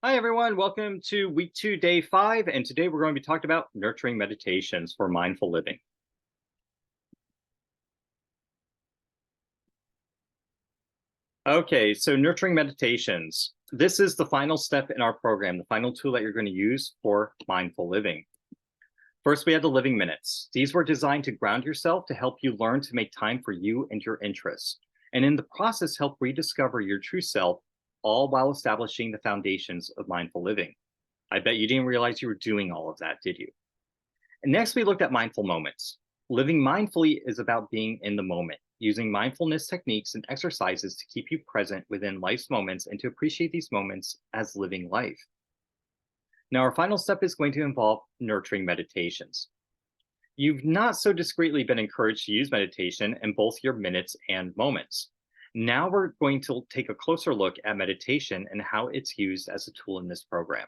Hi, everyone. Welcome to week 2, day 5. And today we're going to be talking about nurturing meditations for mindful living. Okay, so nurturing meditations. This is the final step in our program, the final tool that you're going to use for mindful living. First, we had the living minutes. These were designed to ground yourself to help you learn to make time for you and your interests. And in the process, help rediscover your true self, all while establishing the foundations of mindful living. I bet you didn't realize you were doing all of that, did you? And next, we looked at mindful moments. Living mindfully is about being in the moment, using mindfulness techniques and exercises to keep you present within life's moments and to appreciate these moments as living life. Now, our final step is going to involve nurturing meditations. You've not so discreetly been encouraged to use meditation in both your minutes and moments. Now, we're going to take a closer look at meditation and how it's used as a tool in this program.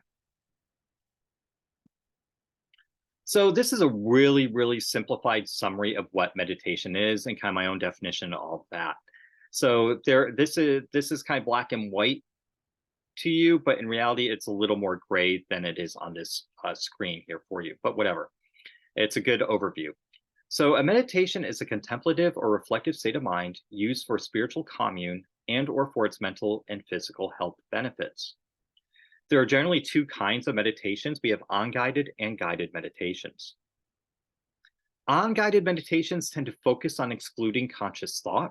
So this is a really, really simplified summary of what meditation is and kind of my own definition of all of that. So this is kind of black and white to you, but in reality, it's a little more gray than it is on this screen here for you. But whatever, it's a good overview. So a meditation is a contemplative or reflective state of mind used for spiritual commune and or for its mental and physical health benefits. There are generally two kinds of meditations. We have unguided and guided meditations. Unguided meditations tend to focus on excluding conscious thought,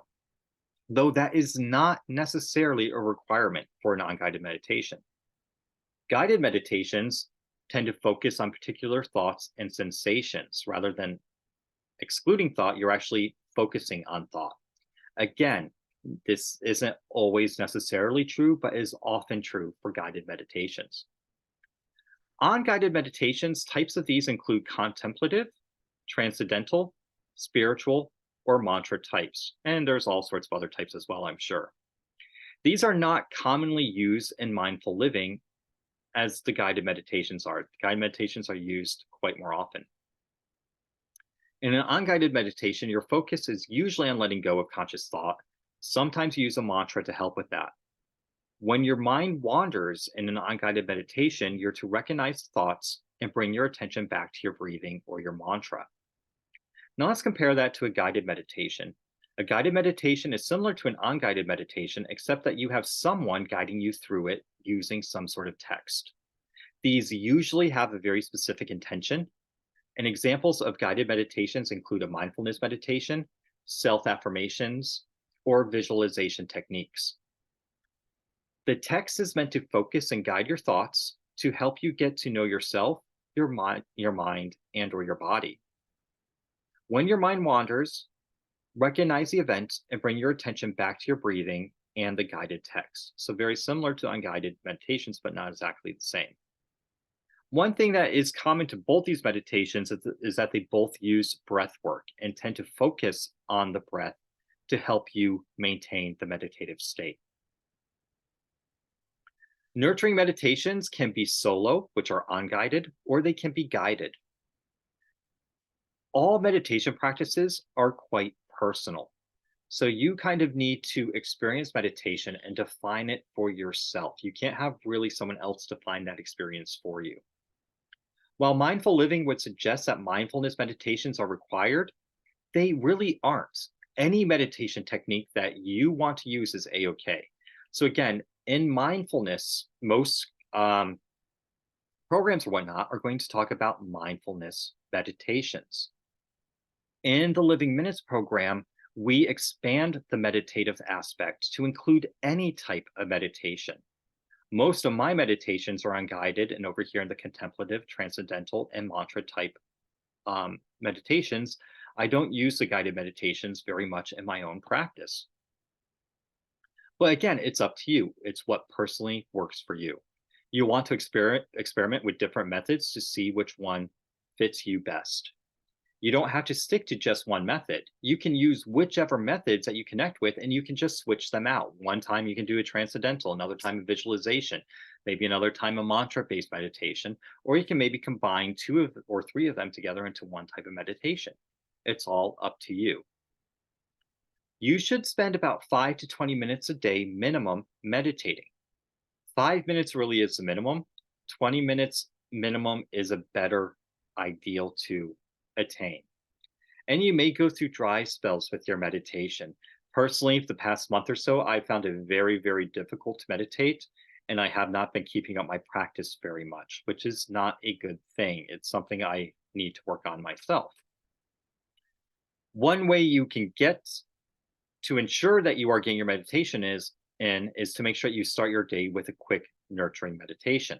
though that is not necessarily a requirement for an unguided meditation. Guided meditations tend to focus on particular thoughts and sensations. Rather than excluding thought, you're actually focusing on thought. Again, this isn't always necessarily true, but is often true for guided meditations. Unguided meditations, types of these include contemplative, transcendental, spiritual, or mantra types. And there's all sorts of other types as well, I'm sure. These are not commonly used in mindful living as the guided meditations are. Guided meditations are used quite more often. In an unguided meditation, your focus is usually on letting go of conscious thought. Sometimes you use a mantra to help with that. When your mind wanders in an unguided meditation, you're to recognize thoughts and bring your attention back to your breathing or your mantra. Now let's compare that to a guided meditation. A guided meditation is similar to an unguided meditation, except that you have someone guiding you through it using some sort of text. These usually have a very specific intention, and examples of guided meditations include a mindfulness meditation, self affirmations, or visualization techniques. The text is meant to focus and guide your thoughts to help you get to know yourself, your mind, and or your body. When your mind wanders, recognize the event and bring your attention back to your breathing and the guided text. So very similar to unguided meditations, but not exactly the same. One thing that is common to both these meditations is that they both use breath work and tend to focus on the breath to help you maintain the meditative state. Nurturing meditations can be solo, which are unguided, or they can be guided. All meditation practices are quite personal. So you kind of need to experience meditation and define it for yourself. You can't have really someone else define that experience for you. While mindful living would suggest that mindfulness meditations are required, they really aren't. Any meditation technique that you want to use is a-okay. So again, in mindfulness, most programs or whatnot are going to talk about mindfulness meditations. In the Living Minutes program, we expand the meditative aspect to include any type of meditation. Most of my meditations are unguided, and over here in the contemplative, transcendental, and mantra type meditations, I don't use the guided meditations very much in my own practice. But again, it's up to you. It's what personally works for you. You want to experiment with different methods to see which one fits you best. You don't have to stick to just one method. You can use whichever methods that you connect with, and you can just switch them out. One time you can do a transcendental, another time a visualization, maybe another time a mantra-based meditation, or you can maybe combine two of or three of them together into one type of meditation. It's all up to you. You should spend about 5 to 20 minutes a day minimum meditating. 5 minutes really is the minimum. 20 minutes minimum is a better ideal to attain. And you may go through dry spells with your meditation. Personally, for the past month or so, I found it very, very difficult to meditate, and I have not been keeping up my practice very much, which is not a good thing. It's something I need to work on myself. One way you can get to ensure that you are getting your meditation is to make sure you start your day with a quick nurturing meditation.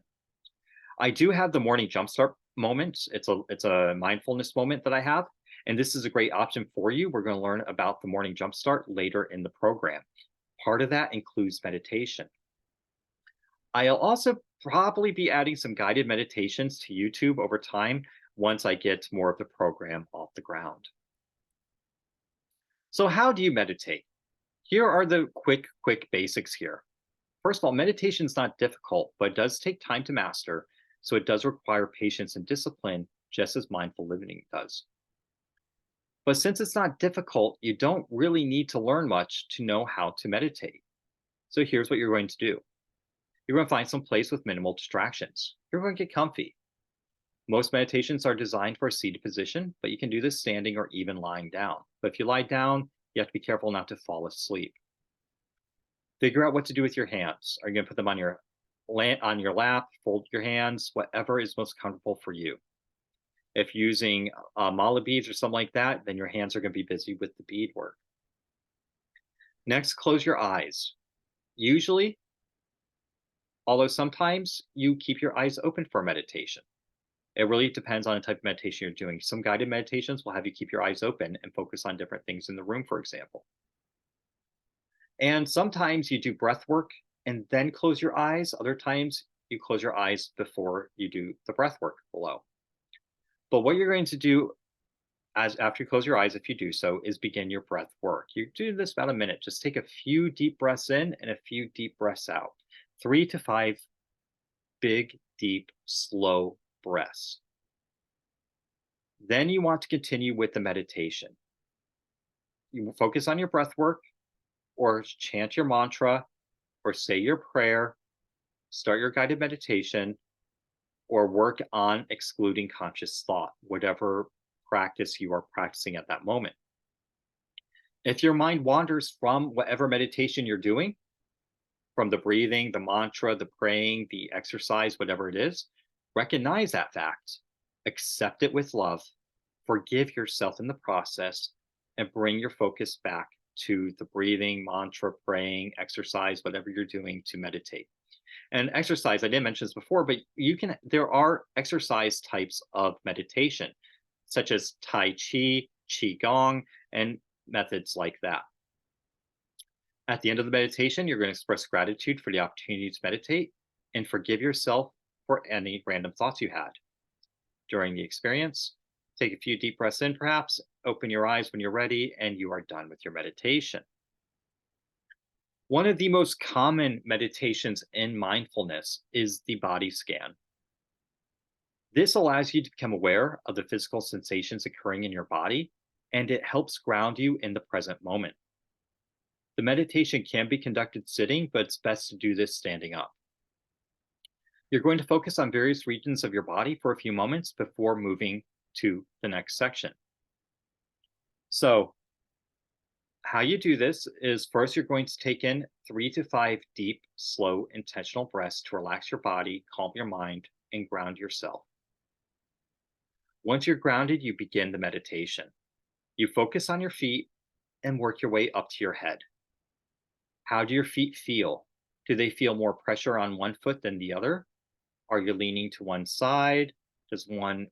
I do have the morning jumpstart moment. It's a mindfulness moment that I have, and this is a great option for you. We're going to learn about the morning jumpstart later in the program. Part of that includes meditation. I'll also probably be adding some guided meditations to YouTube over time once I get more of the program off the ground. So, how do you meditate? Here are the quick basics here. First of all, meditation is not difficult, but it does take time to master. So it does require patience and discipline, just as mindful living does. But since it's not difficult, you don't really need to learn much to know how to meditate. So here's what you're going to do. You're going to find some place with minimal distractions. You're going to get comfy. Most meditations are designed for a seated position, but you can do this standing or even lying down. But if you lie down, you have to be careful not to fall asleep. Figure out what to do with your hands. Are you going to put them on your lap, fold your hands, whatever is most comfortable for you. If you're using mala beads or something like that, then your hands are going to be busy with the beadwork. Next, close your eyes. Usually, although sometimes you keep your eyes open for meditation. It really depends on the type of meditation you're doing. Some guided meditations will have you keep your eyes open and focus on different things in the room, for example. And sometimes you do breath work and then close your eyes. Other times you close your eyes before you do the breath work below. But what you're going to do after you close your eyes, if you do so, is begin your breath work. You do this about a minute. Just take a few deep breaths in and a few deep breaths out. 3 to 5 big, deep, slow breaths. Then you want to continue with the meditation. You focus on your breath work, or chant your mantra, or say your prayer, start your guided meditation, or work on excluding conscious thought, whatever practice you are practicing at that moment. If your mind wanders from whatever meditation you're doing, from the breathing, the mantra, the praying, the exercise, whatever it is, recognize that fact, accept it with love, forgive yourself in the process, and bring your focus back to the breathing, mantra, praying, exercise, whatever you're doing to meditate. And exercise, I didn't mention this before, but there are exercise types of meditation, such as Tai Chi, Qigong, and methods like that. At the end of the meditation, you're going to express gratitude for the opportunity to meditate and forgive yourself for any random thoughts you had during the experience. Take a few deep breaths in, perhaps, open your eyes when you're ready, and you are done with your meditation. One of the most common meditations in mindfulness is the body scan. This allows you to become aware of the physical sensations occurring in your body, and it helps ground you in the present moment. The meditation can be conducted sitting, but it's best to do this standing up. You're going to focus on various regions of your body for a few moments before moving to the next section. So, how you do this is first you're going to take in 3 to 5 deep, slow, intentional breaths to relax your body, calm your mind, and ground yourself. Once you're grounded, you begin the meditation. You focus on your feet and work your way up to your head. How do your feet feel? Do they feel more pressure on one foot than the other? Are you leaning to one side? Does one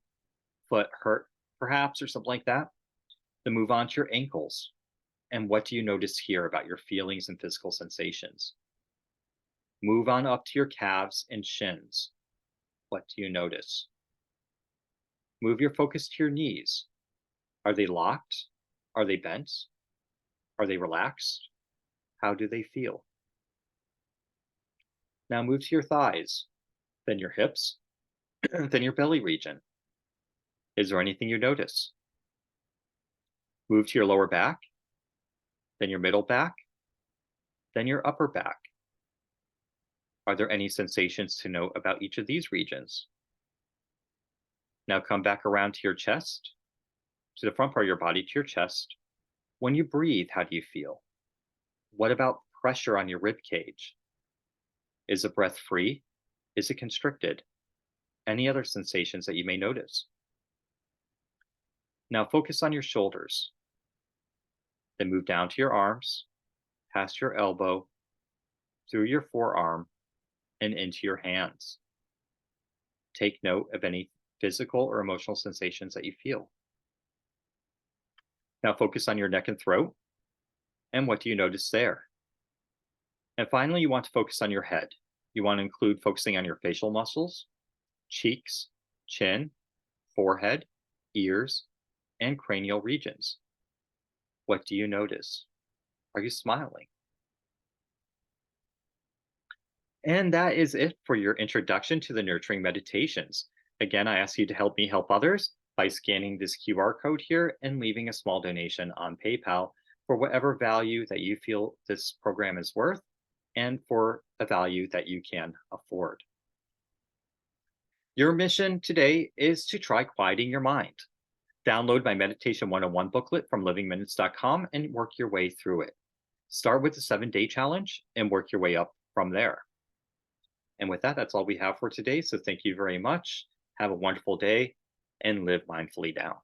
foot hurt, perhaps, or something like that? Then move on to your ankles. And what do you notice here about your feelings and physical sensations? Move on up to your calves and shins. What do you notice? Move your focus to your knees. Are they locked? Are they bent? Are they relaxed? How do they feel? Now move to your thighs, then your hips, then your belly region. Is there anything you notice? Move to your lower back, then your middle back, then your upper back. Are there any sensations to note about each of these regions? Now come back around to your chest, to the front part of your body, to your chest. When you breathe, how do you feel? What about pressure on your rib cage? Is the breath free? Is it constricted? Any other sensations that you may notice? Now focus on your shoulders, then move down to your arms, past your elbow, through your forearm, and into your hands. Take note of any physical or emotional sensations that you feel. Now focus on your neck and throat, and what do you notice there? And finally, you want to focus on your head. You want to include focusing on your facial muscles, cheeks, chin, forehead, ears, and cranial regions. What do you notice? Are you smiling? And that is it for your introduction to the nurturing meditations. Again, I ask you to help me help others by scanning this QR code here and leaving a small donation on PayPal for whatever value that you feel this program is worth and for a value that you can afford. Your mission today is to try quieting your mind. Download my Meditation 101 booklet from livingminutes.com and work your way through it. Start with the 7-day challenge and work your way up from there. And with that, that's all we have for today. So thank you very much. Have a wonderful day and live mindfully now.